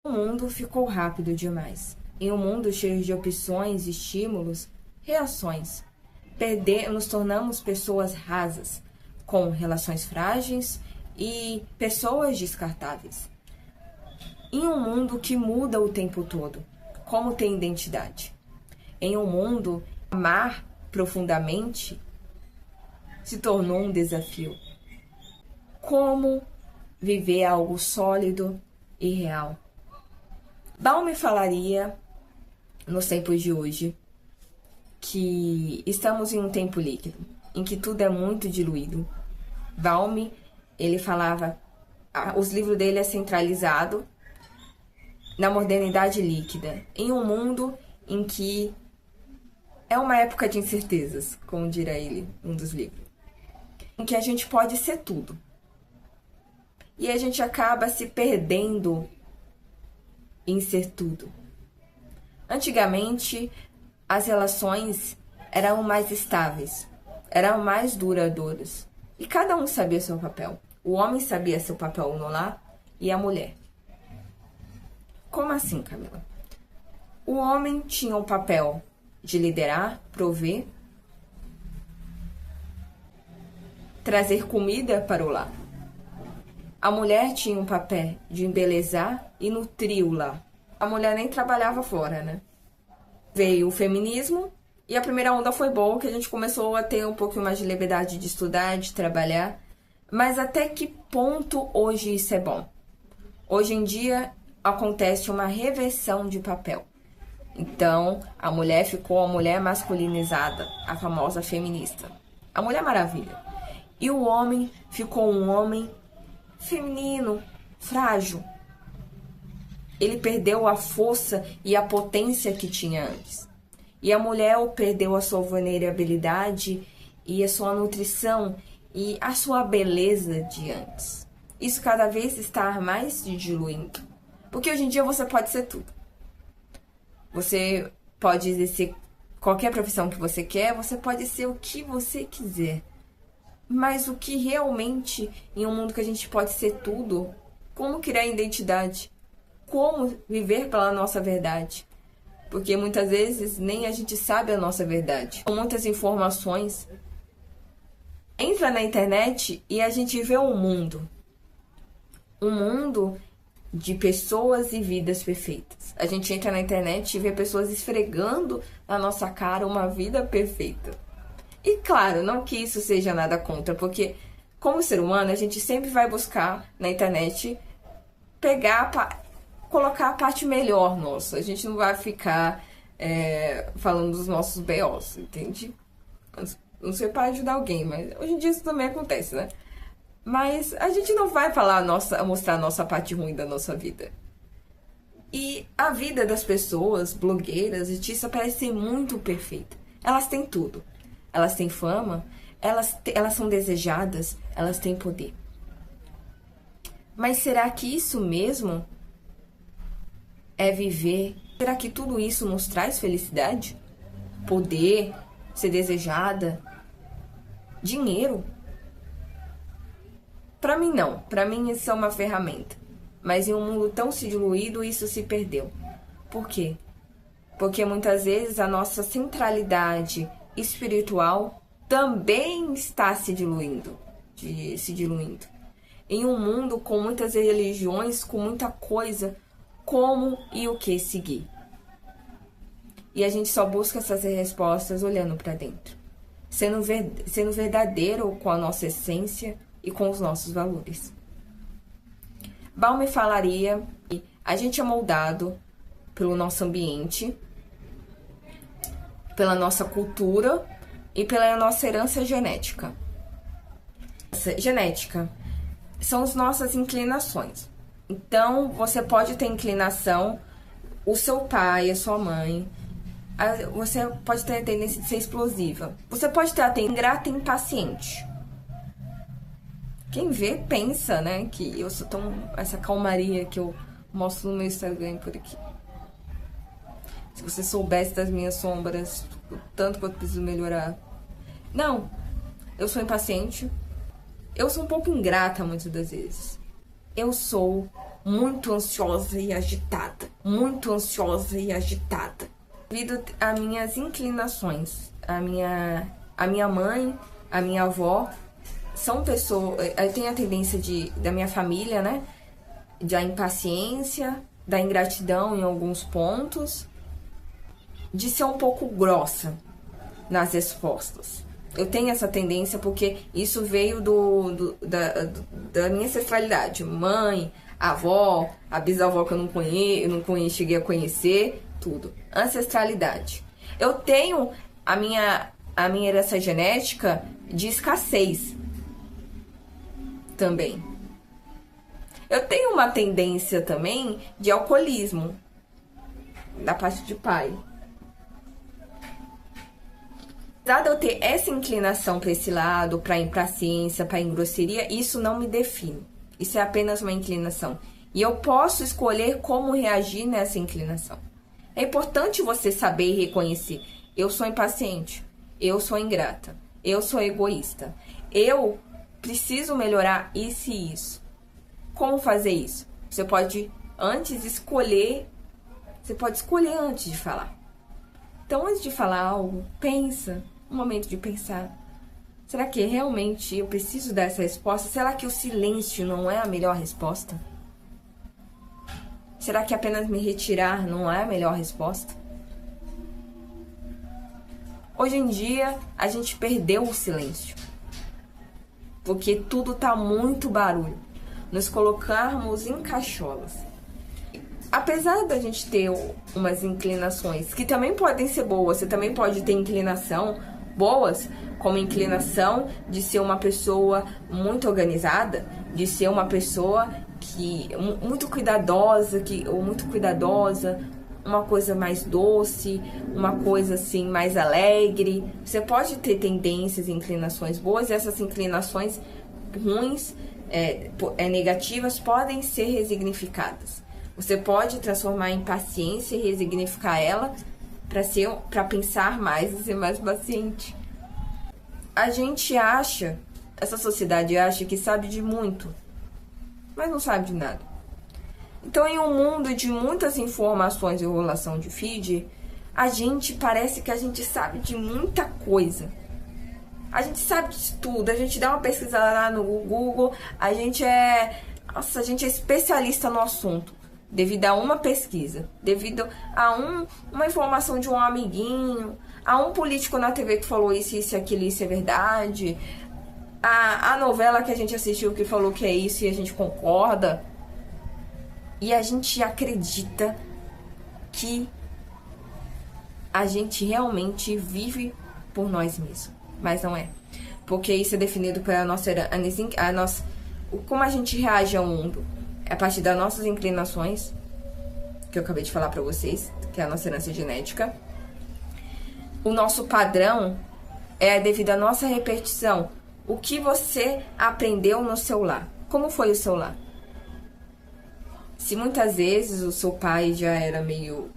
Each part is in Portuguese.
O mundo ficou rápido demais. Em um mundo cheio de opções, estímulos, reações. Nos tornamos pessoas rasas, com relações frágeis e pessoas descartáveis. Em um mundo que muda o tempo todo, como ter identidade? Em um mundo, amar profundamente se tornou um desafio. Como viver algo sólido e real? Balme falaria, nos tempos de hoje, que estamos em um tempo líquido, em que tudo é muito diluído. Balme, ele falava, os livros dele é centralizado na modernidade líquida, em um mundo em que é uma época de incertezas, como dirá ele, um dos livros, em que a gente pode ser tudo. E a gente acaba se perdendo em ser tudo. Antigamente, as relações eram mais estáveis, eram mais duradouras. E cada um sabia seu papel. O homem sabia seu papel no lar e a mulher. Como assim, Camila? O homem tinha o papel de liderar, prover, trazer comida para o lar. A mulher tinha um papel de embelezar e nutrir o lar. A mulher nem trabalhava fora, né? Veio o feminismo e a primeira onda foi boa, que a gente começou a ter um pouquinho mais de liberdade de estudar, de trabalhar. Mas até que ponto hoje isso é bom? Hoje em dia acontece uma reversão de papel. Então, a mulher ficou a mulher masculinizada, a famosa feminista. A Mulher Maravilha. E o homem ficou um homem feminino, frágil. Ele perdeu a força e a potência que tinha antes. E a mulher perdeu a sua vulnerabilidade e a sua nutrição e a sua beleza de antes. Isso cada vez está mais se diluindo. Porque hoje em dia você pode ser tudo. Você pode exercer qualquer profissão que você quer, você pode ser o que você quiser. Mas o que realmente, em um mundo que a gente pode ser tudo, como criar identidade? Como viver pela nossa verdade? Porque muitas vezes nem a gente sabe a nossa verdade. Com muitas informações. Entra na internet e a gente vê um mundo. Um mundo de pessoas e vidas perfeitas. A gente entra na internet e vê pessoas esfregando na nossa cara uma vida perfeita. E claro, não que isso seja nada contra, porque como ser humano, a gente sempre vai buscar na internet colocar a parte melhor nossa. A gente não vai ficar falando dos nossos BOs, entende? Não sei para ajudar alguém, mas hoje em dia isso também acontece, né? Mas a gente não vai mostrar a nossa parte ruim da nossa vida. E a vida das pessoas, blogueiras, artistas, parece ser muito perfeita. Elas têm tudo. Elas têm fama, elas são desejadas, elas têm poder. Mas será que isso mesmo é viver? Será que tudo isso nos traz felicidade? Poder, ser desejada, dinheiro? Para mim não. Para mim isso é uma ferramenta. Mas em um mundo tão se diluído, isso se perdeu. Por quê? Porque muitas vezes a nossa centralidade espiritual também está se diluindo. Em um mundo com muitas religiões, com muita coisa, como e o que seguir. E a gente só busca essas respostas olhando para dentro, sendo verdadeiro com a nossa essência e com os nossos valores. Balme falaria que a gente é moldado pelo nosso ambiente, pela nossa cultura e pela nossa herança genética. Genética são as nossas inclinações. Então, você pode ter inclinação, o seu pai, a sua mãe, você pode ter a tendência de ser explosiva. Você pode ter a tendência ingrata e impaciente. Quem vê, pensa, né, que eu sou essa calmaria que eu mostro no meu Instagram por aqui. Se você soubesse das minhas sombras, o tanto que eu preciso melhorar. Não, eu sou impaciente. Eu sou um pouco ingrata muitas das vezes. Eu sou muito ansiosa e agitada, muito ansiosa e agitada. Devido às minhas inclinações, a minha mãe, a minha avó, são pessoas, eu tenho a tendência da minha família, né, da impaciência, da ingratidão em alguns pontos, de ser um pouco grossa nas respostas. Eu tenho essa tendência porque isso veio da minha ancestralidade. Mãe, avó, a bisavó que eu não cheguei a conhecer, tudo. Ancestralidade. Eu tenho a minha herança genética de escassez também. Eu tenho uma tendência também de alcoolismo da parte de pai. Apesar de eu ter essa inclinação para esse lado, para impaciência, para grosseria, isso não me define. Isso é apenas uma inclinação. E eu posso escolher como reagir nessa inclinação. É importante você saber e reconhecer. Eu sou impaciente. Eu sou ingrata. Eu sou egoísta. Eu preciso melhorar isso e isso. Como fazer isso? Você pode antes escolher. Você pode escolher antes de falar. Então, antes de falar algo, pensa. Um momento de pensar. Será que realmente eu preciso dessa resposta? Será que o silêncio não é a melhor resposta? Será que apenas me retirar não é a melhor resposta? Hoje em dia, a gente perdeu o silêncio. Porque tudo tá muito barulho. Nos colocarmos em cacholas. Apesar da gente ter umas inclinações que também podem ser boas, você também pode ter inclinação boas, como inclinação de ser uma pessoa muito organizada, de ser uma pessoa que muito cuidadosa, uma coisa mais doce, uma coisa assim mais alegre. Você pode ter tendências e inclinações boas, e essas inclinações ruins, negativas, podem ser resignificadas. Você pode transformar em paciência e resignificar ela para pensar mais e ser mais paciente. A gente acha, essa sociedade acha que sabe de muito, mas não sabe de nada. Então, em um mundo de muitas informações e enrolação de feed, parece que a gente sabe de muita coisa. A gente sabe de tudo, a gente dá uma pesquisada lá no Google, a gente é especialista no assunto. Devido a uma pesquisa, devido a uma informação de um amiguinho, a um político na TV que falou isso, aquilo, isso é verdade, a novela que a gente assistiu que falou que é isso e a gente concorda, e a gente acredita que a gente realmente vive por nós mesmos, mas não é, porque isso é definido pela nossa como a gente reage ao mundo. É a partir das nossas inclinações, que eu acabei de falar pra vocês, que é a nossa herança genética. O nosso padrão é devido à nossa repetição. O que você aprendeu no seu lar? Como foi o seu lar? Se muitas vezes o seu pai já era meio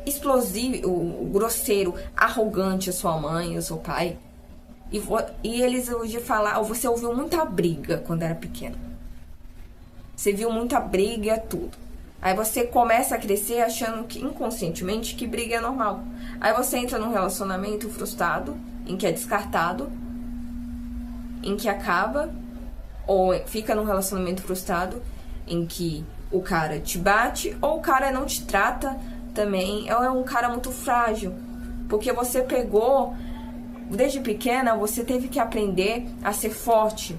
explosivo, grosseiro, arrogante, a sua mãe, o seu pai, e eles hoje falar, você ouviu muita briga quando era pequeno. Você viu muita briga, tudo. Aí você começa a crescer achando que, inconscientemente, que briga é normal. Aí você entra num relacionamento frustrado, em que é descartado, em que acaba, ou fica num relacionamento frustrado, em que o cara te bate, ou o cara não te trata também, é um cara muito frágil. Porque você pegou, desde pequena, você teve que aprender a ser forte,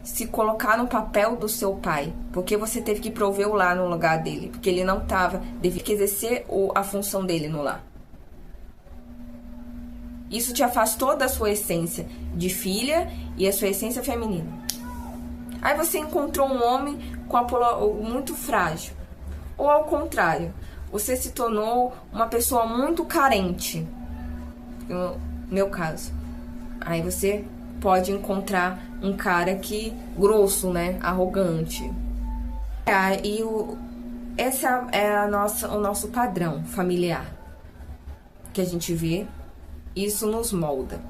se colocar no papel do seu pai, porque você teve que prover o lar no lugar dele, porque ele não estava, devia exercer a função dele no lar. Isso te afastou da sua essência de filha e a sua essência feminina. Aí você encontrou um homem muito frágil, ou ao contrário, você se tornou uma pessoa muito carente, no meu caso. Aí você pode encontrar um cara grosso, né? Arrogante. Esse é o nosso padrão familiar que a gente vê. Isso nos molda,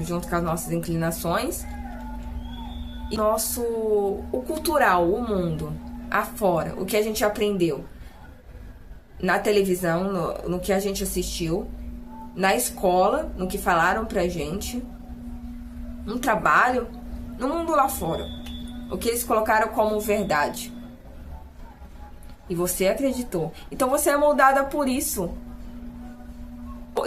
junto com as nossas inclinações e o cultural, o mundo, afora, o que a gente aprendeu na televisão, no que a gente assistiu, na escola, no que falaram pra gente, no trabalho, no mundo lá fora. O que eles colocaram como verdade. E você acreditou. Então você é moldada por isso.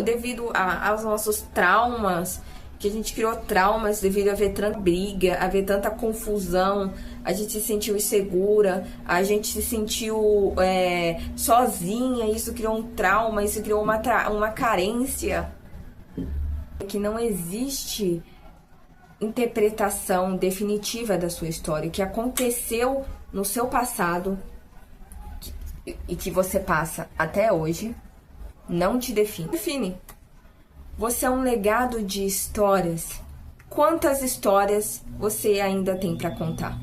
Devido aos nossos traumas, que a gente criou traumas devido a ver tanta briga, a ver tanta confusão, a gente se sentiu insegura, a gente se sentiu sozinha, isso criou um trauma, isso criou uma carência. Que não existe interpretação definitiva da sua história, o que aconteceu no seu passado e que você passa até hoje, não te define. Você é um legado de histórias. Quantas histórias você ainda tem para contar?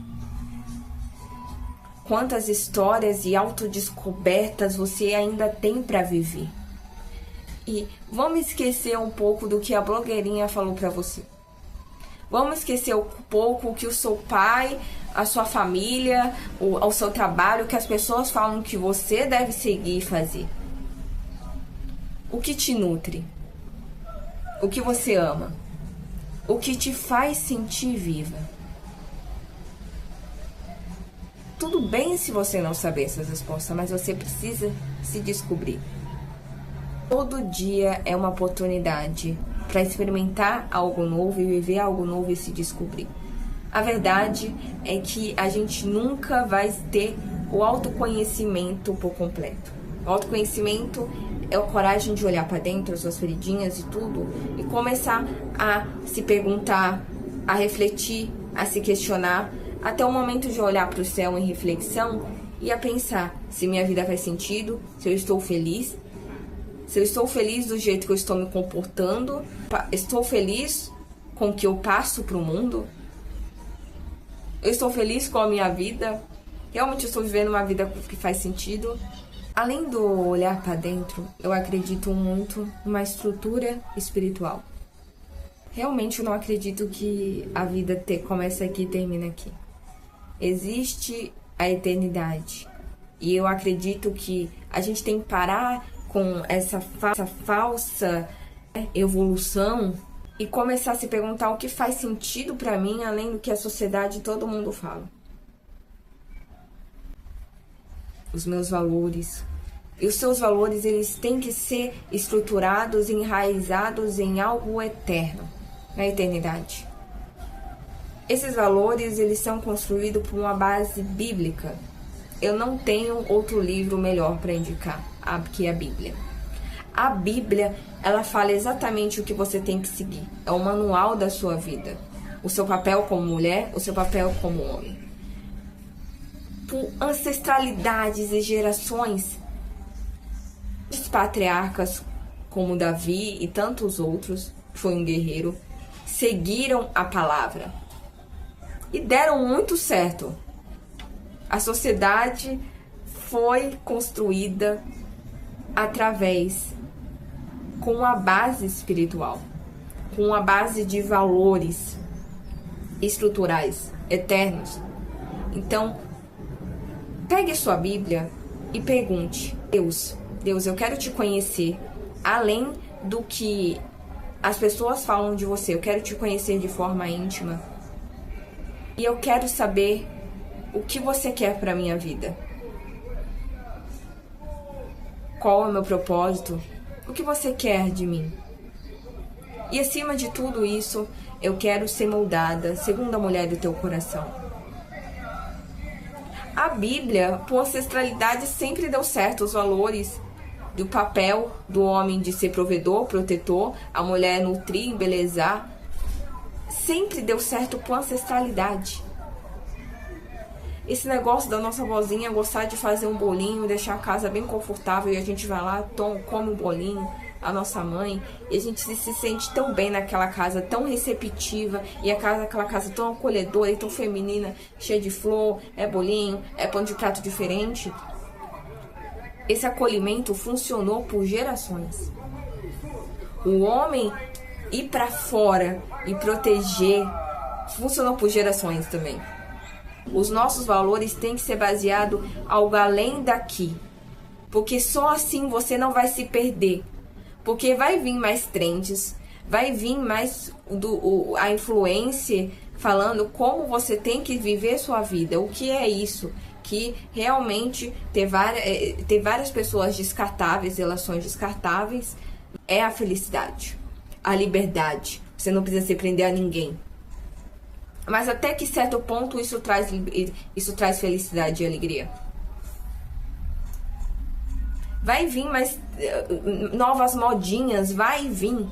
Quantas histórias e autodescobertas você ainda tem para viver? E vamos esquecer um pouco do que a blogueirinha falou para você. Vamos esquecer um pouco o que o seu pai, a sua família, o seu trabalho, que as pessoas falam que você deve seguir e fazer. O que te nutre? O que você ama? O que te faz sentir viva? Tudo bem se você não saber essas respostas, mas você precisa se descobrir. Todo dia é uma oportunidade para experimentar algo novo e viver algo novo e se descobrir. A verdade é que a gente nunca vai ter o autoconhecimento por completo. O autoconhecimento é a coragem de olhar para dentro, as suas feridinhas e tudo, e começar a se perguntar, a refletir, a se questionar, até o momento de olhar para o céu em reflexão e a pensar se minha vida faz sentido, se eu estou feliz, se eu estou feliz do jeito que eu estou me comportando, estou feliz com o que eu passo para o mundo, eu estou feliz com a minha vida, realmente eu estou vivendo uma vida que faz sentido. Além do olhar para dentro, eu acredito muito numa estrutura espiritual. Realmente eu não acredito que a vida começa aqui e termina aqui. Existe a eternidade. E eu acredito que a gente tem que parar com essa falsa evolução e começar a se perguntar o que faz sentido para mim, além do que a sociedade e todo mundo fala. Os meus valores. E os seus valores, eles têm que ser estruturados, enraizados em algo eterno, na eternidade. Esses valores, eles são construídos por uma base bíblica. Eu não tenho outro livro melhor para indicar que a Bíblia. A Bíblia, ela fala exatamente o que você tem que seguir. É o manual da sua vida. O seu papel como mulher, o seu papel como homem. Por ancestralidades e gerações, os patriarcas como Davi e tantos outros, foi um guerreiro, seguiram a palavra e deram muito certo. A sociedade foi construída com a base espiritual, com a base de valores estruturais, eternos. Então, pegue sua Bíblia e pergunte: Deus, eu quero te conhecer além do que as pessoas falam de você. Eu quero te conhecer de forma íntima. E eu quero saber o que você quer para minha vida. Qual é o meu propósito? O que você quer de mim? E acima de tudo isso, eu quero ser moldada segundo a mulher do teu coração. A Bíblia, por ancestralidade, sempre deu certo os valores do papel do homem de ser provedor, protetor, a mulher nutrir, embelezar. Sempre deu certo por ancestralidade. Esse negócio da nossa vozinha gostar de fazer um bolinho, deixar a casa bem confortável e a gente vai lá, come um bolinho, a nossa mãe, e a gente se sente tão bem naquela casa, tão receptiva, e aquela casa tão acolhedora e tão feminina, cheia de flor, é bolinho, é pão de prato diferente. Esse acolhimento funcionou por gerações. O homem ir para fora e proteger funcionou por gerações também. Os nossos valores têm que ser baseados algo além daqui. Porque só assim você não vai se perder. Porque vai vir mais trends, vai vir mais a influência falando como você tem que viver sua vida. O que é isso? Que realmente ter várias pessoas descartáveis, relações descartáveis, é a felicidade, a liberdade. Você não precisa se prender a ninguém. Mas até que certo ponto isso traz felicidade e alegria. Vai vir mais novas modinhas, vai vir.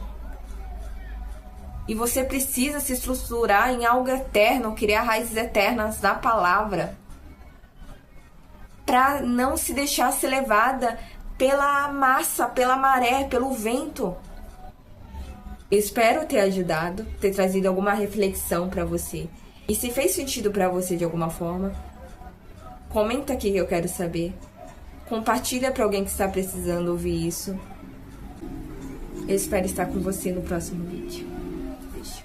E você precisa se estruturar em algo eterno, criar raízes eternas na palavra, para não se deixar ser levada pela massa, pela maré, pelo vento. Espero ter ajudado, ter trazido alguma reflexão para você. E se fez sentido para você de alguma forma, comenta aqui que eu quero saber. Compartilha para alguém que está precisando ouvir isso. Eu espero estar com você no próximo vídeo. Beijo.